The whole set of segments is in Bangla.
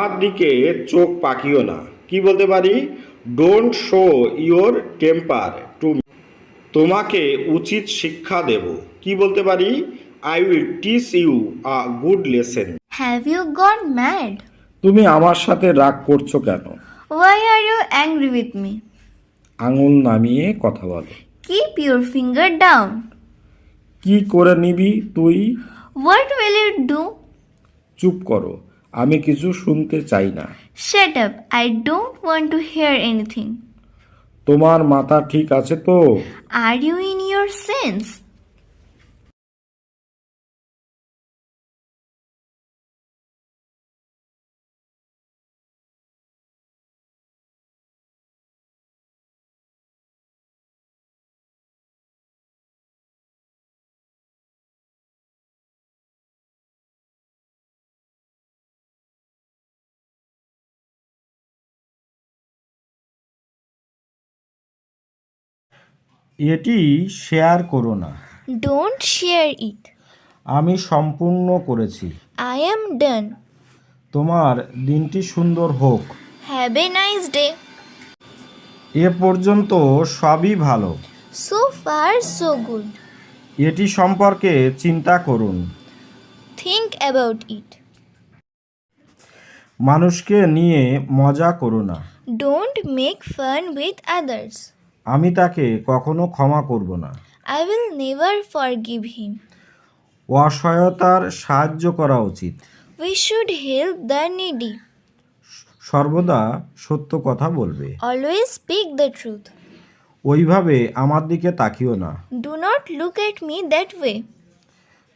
আমার দিকে চোখ পাকিও না। কি বলতে পারি? Don't show your temper to me. তোমাকে উচিত শিক্ষা দেব। কি বলতে পারি? I will teach you a good lesson. Have you gone mad? তুমি আমার সাথে রাগ করছো কেন? Why are you angry with me? আঙুল নামিয়ে কথা বলো। Keep your finger down. কি করে নিবি তুই? What will you do? চুপ করো, আমি কিছু শুনতে চাই না। Shut up. I don't want to hear anything. তোমার মাথা ঠিক আছে তো? Are you in your sense? এটি শেয়ার করো না। Don't share it. আমি সম্পূর্ণ করেছি। I am done. তোমার দিনটি সুন্দর হোক। Have a nice day. এ পর্যন্ত সবই ভালো। So far, so good. এটি সম্পর্কে চিন্তা করুন। Think about it. মানুষকে নিয়ে মজা করো না। Don't make fun with others. আমি তাকে কখনো ক্ষমা করব না। I will never forgive him. অসহায়তার সাহায্য করা উচিত। We should help the needy. সর্বদা সত্য কথা বলবে। Always speak the truth. ওইভাবে আমার দিকে তাকিও না। Do not look at me that way.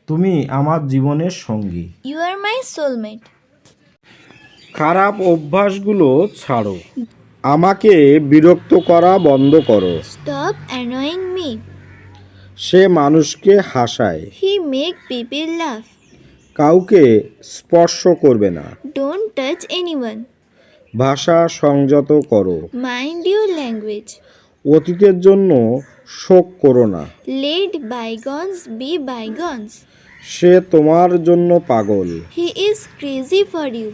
তুমি আমার জীবনের সঙ্গী। You are my soulmate. খারাপ অভ্যাসগুলো ছাড়ো। আমাকে বিরক্ত করা বন্ধ করো। Stop annoying me. সে মানুষকে হাসায়। He make people laugh. কাউকে স্পর্শ করবে না। Don't touch anyone. ভাষা সংযত করো। Mind your language. অতীতের জন্য শোক করো না। Let bygones be bygones. সে তোমার জন্য পাগল। He is crazy for you.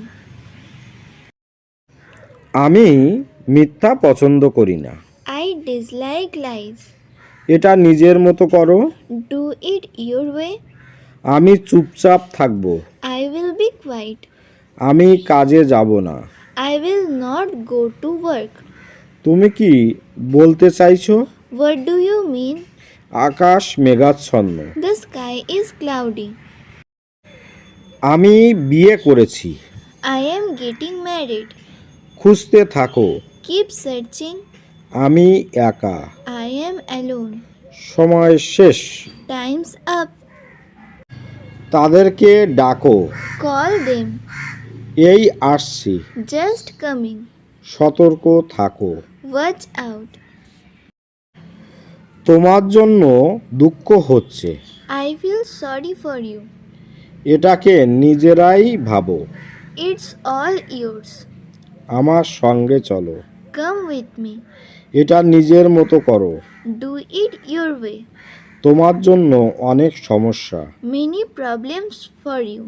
আমি মিথ্যা পছন্দ করি না। I dislike lies. এটা নিজের মতো করো। Do it your way. আমি চুপচাপ থাকবো। I will be quiet. আমি কাজে যাব না। I will not go to work. তুমি কি বলতে চাইছো? What do you mean? আকাশ মেঘাচ্ছন্ন। The sky is cloudy. আমি বিয়ে করেছি। I am getting married. খুঁজতে থাকো। Keep searching. আমি একা। I am alone. সময় শেষ। Time's up. তাদেরকে ডাকো। Call them. এই আসছি। Just coming. সতর্ক থাকো। Watch out. তোমার জন্য দুঃখ হচ্ছে। I feel sorry for you. এটাকে নিজেরাই ভাবো। It's all yours. আমার সঙ্গে চলো। Come with me. এটা নিজের মতো করো। Do it your way. তোমার জন্য অনেক সমস্যা। Many problems for you.